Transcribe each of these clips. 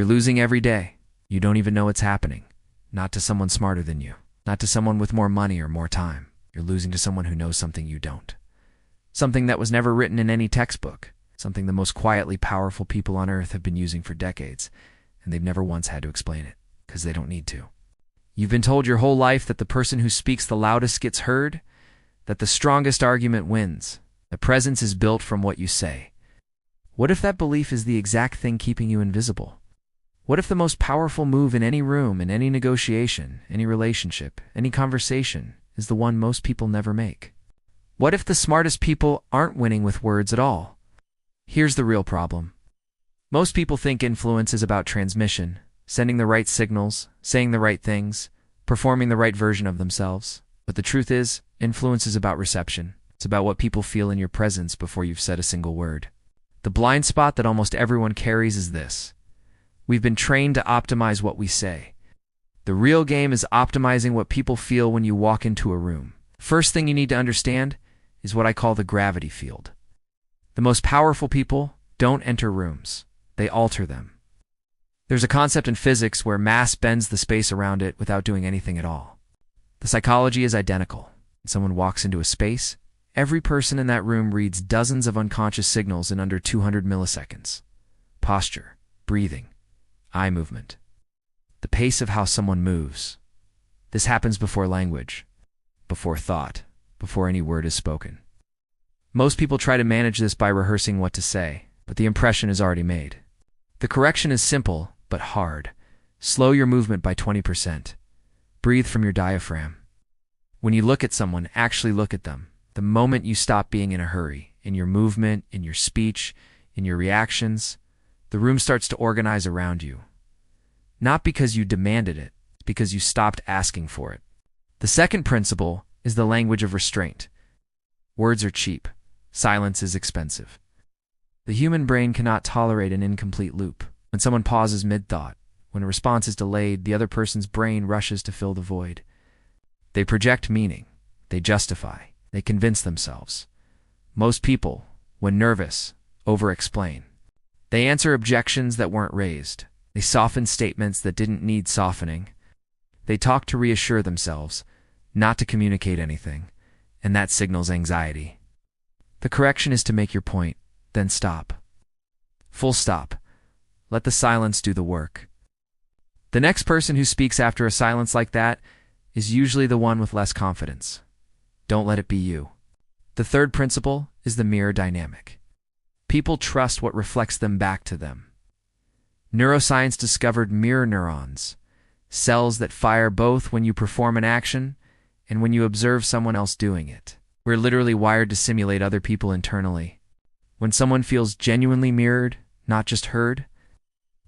You're losing every day. You don't even know it's happening. Not to someone smarter than you. Not to someone with more money or more time. You're losing to someone who knows something you don't. Something that was never written in any textbook. Something the most quietly powerful people on earth have been using for decades, and they've never once had to explain it, because they don't need to. You've been told your whole life that the person who speaks the loudest gets heard, that the strongest argument wins. The presence is built from what you say. What if that belief is the exact thing keeping you invisible? What if the most powerful move in any room, in any negotiation, any relationship, any conversation, is the one most people never make? What if the smartest people aren't winning with words at all? Here's the real problem. Most people think influence is about transmission, sending the right signals, saying the right things, performing the right version of themselves. But the truth is, influence is about reception. It's about what people feel in your presence before you've said a single word. The blind spot that almost everyone carries is this. We've been trained to optimize what we say. The real game is optimizing what people feel when you walk into a room. First thing you need to understand is what I call the gravity field. The most powerful people don't enter rooms. They alter them. There's a concept in physics where mass bends the space around it without doing anything at all. The psychology is identical. When someone walks into a space, every person in that room reads dozens of unconscious signals in under 200 milliseconds. Posture, breathing, eye movement, the pace of how someone moves. This happens before language, before thought, before any word is spoken. Most people try to manage this by rehearsing what to say, but the impression is already made. The correction is simple, but hard. Slow your movement by 20%. Breathe from your diaphragm. When you look at someone, actually look at them. The moment you stop being in a hurry, in your movement, in your speech, in your reactions, the room starts to organize around you. Not because you demanded it, because you stopped asking for it. The second principle is the language of restraint. Words are cheap. Silence is expensive. The human brain cannot tolerate an incomplete loop. When someone pauses mid-thought, when a response is delayed, the other person's brain rushes to fill the void. They project meaning. They justify. They convince themselves. Most people, when nervous, over-explain. They answer objections that weren't raised. They soften statements that didn't need softening. They talk to reassure themselves, not to communicate anything, and that signals anxiety. The correction is to make your point, then stop. Full stop. Let the silence do the work. The next person who speaks after a silence like that is usually the one with less confidence. Don't let it be you. The third principle is the mirror dynamic. People trust what reflects them back to them. Neuroscience discovered mirror neurons, cells that fire both when you perform an action and when you observe someone else doing it. We're literally wired to simulate other people internally. When someone feels genuinely mirrored, not just heard,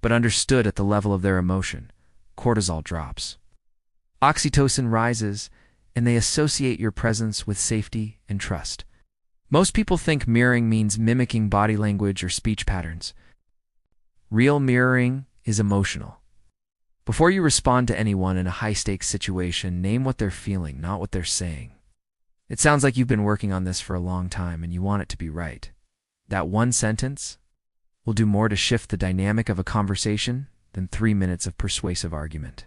but understood at the level of their emotion, cortisol drops. Oxytocin rises, and they associate your presence with safety and trust. Most people think mirroring means mimicking body language or speech patterns. Real mirroring is emotional. Before you respond to anyone in a high-stakes situation, name what they're feeling, not what they're saying. It sounds like you've been working on this for a long time and you want it to be right. That one sentence will do more to shift the dynamic of a conversation than 3 minutes of persuasive argument.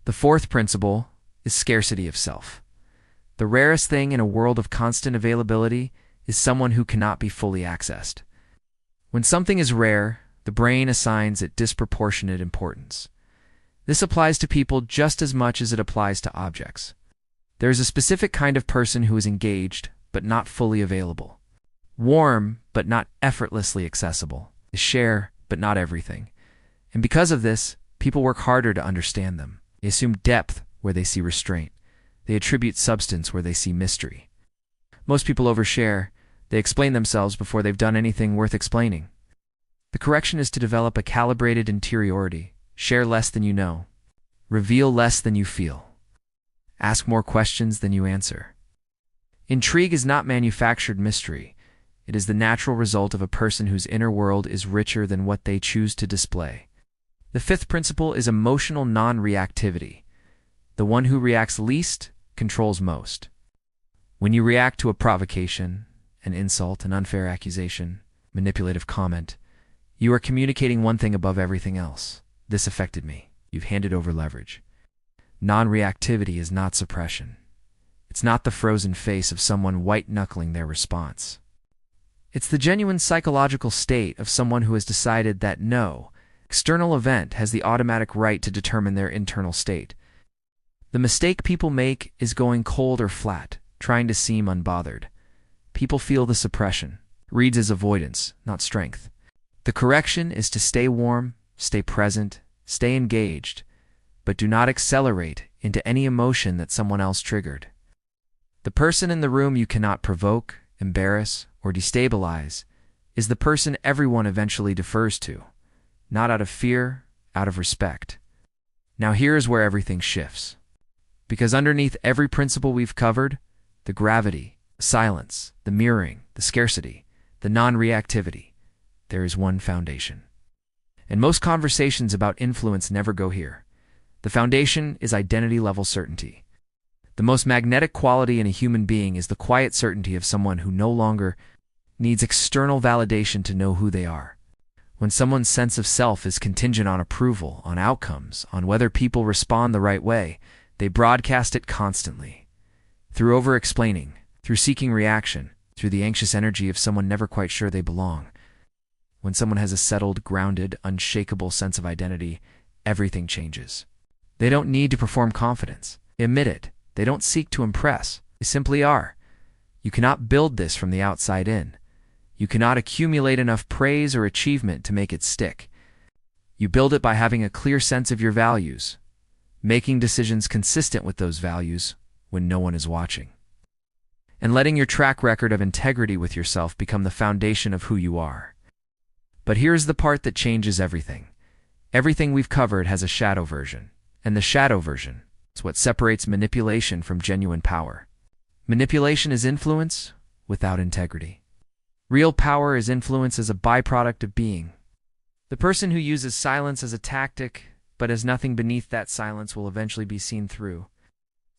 The fourth principle is scarcity of self. The rarest thing in a world of constant availability is someone who cannot be fully accessed. When something is rare, the brain assigns it disproportionate importance. This applies to people just as much as it applies to objects. There is a specific kind of person who is engaged, but not fully available. Warm, but not effortlessly accessible. They share, but not everything. And because of this, people work harder to understand them. They assume depth where they see restraint. They attribute substance where they see mystery. Most people overshare. They explain themselves before they've done anything worth explaining. The correction is to develop a calibrated interiority. Share less than you know. Reveal less than you feel. Ask more questions than you answer. Intrigue is not manufactured mystery. It is the natural result of a person whose inner world is richer than what they choose to display. The fifth principle is emotional non-reactivity. The one who reacts least controls most. When you react to a provocation, an insult, an unfair accusation, manipulative comment, You are communicating one thing above everything else. This affected me. You've handed over leverage. Non-reactivity is not suppression. It's not the frozen face of someone white-knuckling their response. It's the genuine psychological state of someone who has decided that no external event has the automatic right to determine their internal state. The mistake people make is going cold or flat, trying to seem unbothered. People feel the suppression. Reads as avoidance, not strength. The correction is to stay warm, stay present, stay engaged, but do not accelerate into any emotion that someone else triggered. The person in the room you cannot provoke, embarrass, or destabilize is the person everyone eventually defers to, not out of fear, out of respect. Now here is where everything shifts. Because underneath every principle we've covered, the gravity, the silence, the mirroring, the scarcity, the non-reactivity, there is one foundation. And most conversations about influence never go here. The foundation is identity-level certainty. The most magnetic quality in a human being is the quiet certainty of someone who no longer needs external validation to know who they are. When someone's sense of self is contingent on approval, on outcomes, on whether people respond the right way, they broadcast it constantly. Through over-explaining, through seeking reaction, through the anxious energy of someone never quite sure they belong. When someone has a settled, grounded, unshakable sense of identity, everything changes. They don't need to perform confidence. Admit it. They don't seek to impress. They simply are. You cannot build this from the outside in. You cannot accumulate enough praise or achievement to make it stick. You build it by having a clear sense of your values, making decisions consistent with those values when no one is watching, and letting your track record of integrity with yourself become the foundation of who you are. But here's the part that changes everything. Everything we've covered has a shadow version, and the shadow version is what separates manipulation from genuine power. Manipulation is influence without integrity. Real power is influence as a byproduct of being. The person who uses silence as a tactic, but has nothing beneath that silence, will eventually be seen through.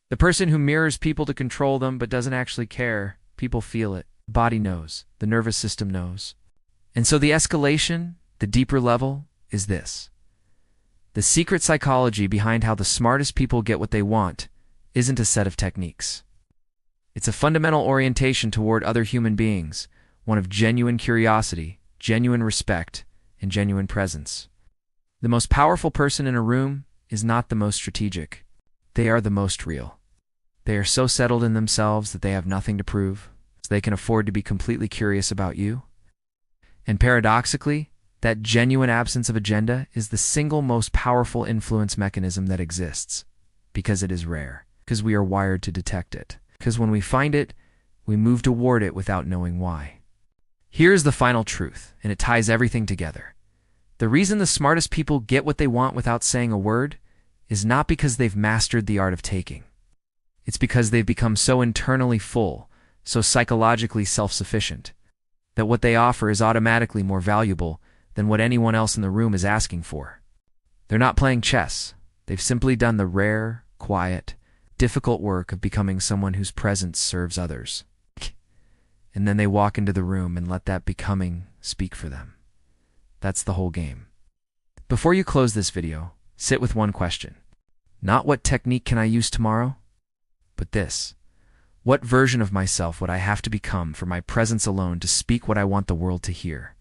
The person who mirrors people to control them but doesn't actually care, people feel it. The body knows. The nervous system knows. And so the escalation, the deeper level, is this. The secret psychology behind how the smartest people get what they want isn't a set of techniques. It's a fundamental orientation toward other human beings, one of genuine curiosity, genuine respect, and genuine presence. The most powerful person in a room is not the most strategic. They are the most real. They are so settled in themselves that they have nothing to prove, so they can afford to be completely curious about you. And paradoxically, that genuine absence of agenda is the single most powerful influence mechanism that exists, because it is rare, because we are wired to detect it, because when we find it, we move toward it without knowing why. Here's the final truth, and it ties everything together. The reason the smartest people get what they want without saying a word is not because they've mastered the art of taking. It's because they've become so internally full, so psychologically self-sufficient, that what they offer is automatically more valuable than what anyone else in the room is asking for. They're not playing chess. They've simply done the rare, quiet, difficult work of becoming someone whose presence serves others. And then they walk into the room and let that becoming speak for them. That's the whole game. Before you close this video, sit with one question. Not what technique can I use tomorrow, but this. What version of myself would I have to become for my presence alone to speak what I want the world to hear?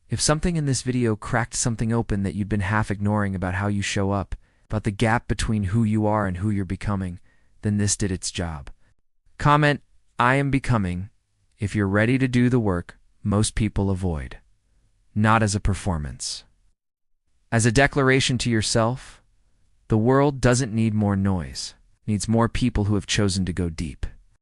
If something in this video cracked something open that you'd been half ignoring about how you show up, about the gap between who you are and who you're becoming, then this did its job. Comment, "I am becoming," if you're ready to do the work most people avoid. Not as a performance. As a declaration to yourself, the world doesn't need more noise, it needs more people who have chosen to go deep.